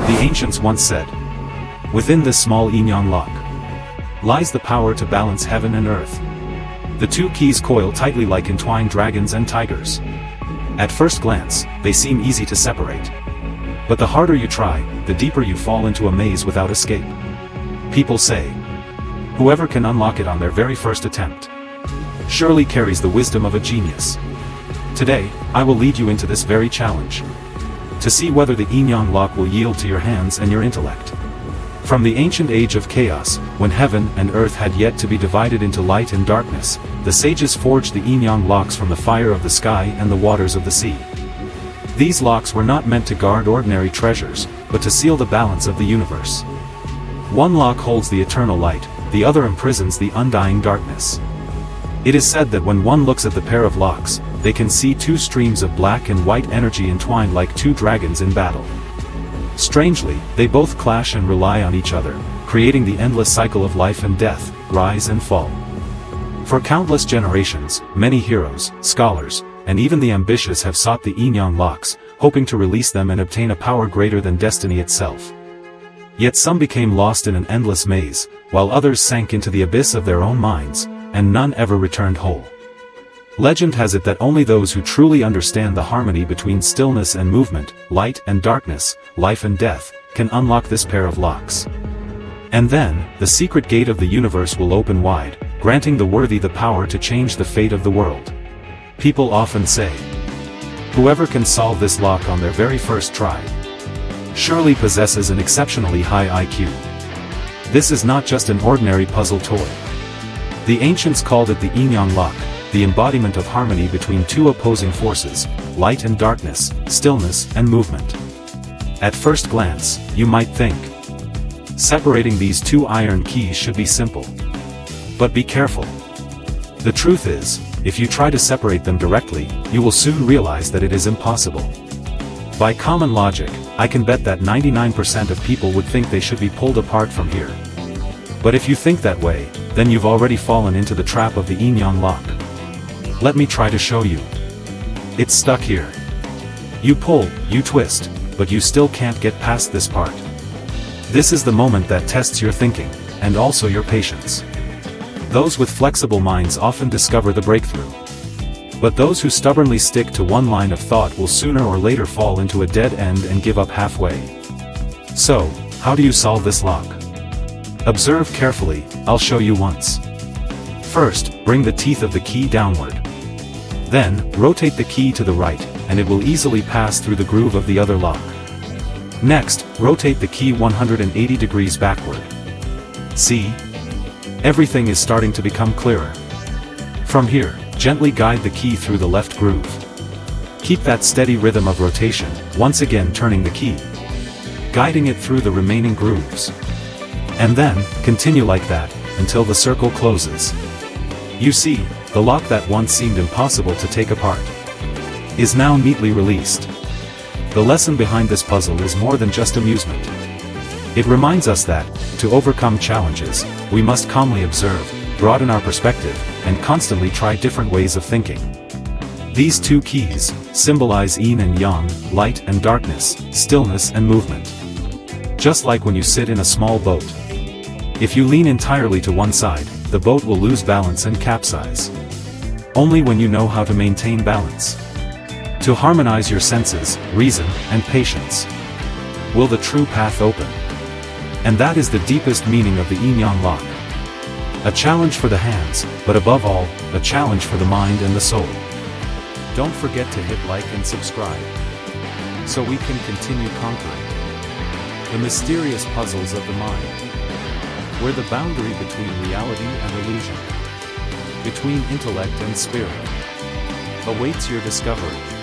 The ancients once said, "Within this small Yin-Yang Lock lies the power to balance heaven and earth." The two keys coil tightly like entwined dragons and tigers. At first glance, they seem easy to separate. But the harder you try, the deeper you fall into a maze without escape. People say, whoever can unlock it on their very first attempt surely carries the wisdom of a genius. Today, I will lead you into this very challenge, to see whether the Yin-Yang Lock will yield to your hands and your intellect. From the ancient age of chaos, when heaven and earth had yet to be divided into light and darkness, the sages forged the Yin-Yang locks from the fire of the sky and the waters of the sea. These locks were not meant to guard ordinary treasures, but to seal the balance of the universe. One lock holds the eternal light, the other imprisons the undying darkness. It is said that when one looks at the pair of locks, they can see two streams of black and white energy entwined like two dragons in battle. Strangely, they both clash and rely on each other, creating the endless cycle of life and death, rise and fall. For countless generations, many heroes, scholars, and even the ambitious have sought the Yin-Yang locks, hoping to release them and obtain a power greater than destiny itself. Yet some became lost in an endless maze, while others sank into the abyss of their own minds, and none ever returned whole. Legend has it that only those who truly understand the harmony between stillness and movement, light and darkness, life and death, can unlock this pair of locks. And then, the secret gate of the universe will open wide, granting the worthy the power to change the fate of the world. People often say, whoever can solve this lock on their very first try surely possesses an exceptionally high IQ. This is not just an ordinary puzzle toy. The ancients called it the Yin-Yang Lock, the embodiment of harmony between two opposing forces, light and darkness, stillness and movement. At first glance, you might think, separating these two iron keys should be simple. But be careful. The truth is, if you try to separate them directly, you will soon realize that it is impossible. By common logic, I can bet that 99% of people would think they should be pulled apart from here. But if you think that way, then you've already fallen into the trap of the Yin-Yang Lock. Let me try to show you. It's stuck here. You pull, you twist, but you still can't get past this part. This is the moment that tests your thinking, and also your patience. Those with flexible minds often discover the breakthrough. But those who stubbornly stick to one line of thought will sooner or later fall into a dead end and give up halfway. So, how do you solve this lock? Observe carefully, I'll show you once. First, bring the teeth of the key downward. Then, rotate the key to the right, and it will easily pass through the groove of the other lock. Next, rotate the key 180 degrees backward. See? Everything is starting to become clearer. From here, gently guide the key through the left groove. Keep that steady rhythm of rotation, once again turning the key, guiding it through the remaining grooves. And then, continue like that, until the circle closes. You see, the lock that once seemed impossible to take apart is now neatly released. The lesson behind this puzzle is more than just amusement. It reminds us that, to overcome challenges, we must calmly observe, broaden our perspective, and constantly try different ways of thinking. These two keys symbolize yin and yang, light and darkness, stillness and movement. Just like when you sit in a small boat. If you lean entirely to one side, the boat will lose balance and capsize. Only when you know how to maintain balance, to harmonize your senses, reason, and patience, will the true path open. And that is the deepest meaning of the Yin-Yang Lock. A challenge for the hands, but above all, a challenge for the mind and the soul. Don't forget to hit like and subscribe, so we can continue conquering the mysterious puzzles of the mind, where the boundary between reality and illusion, between intellect and spirit, awaits your discovery.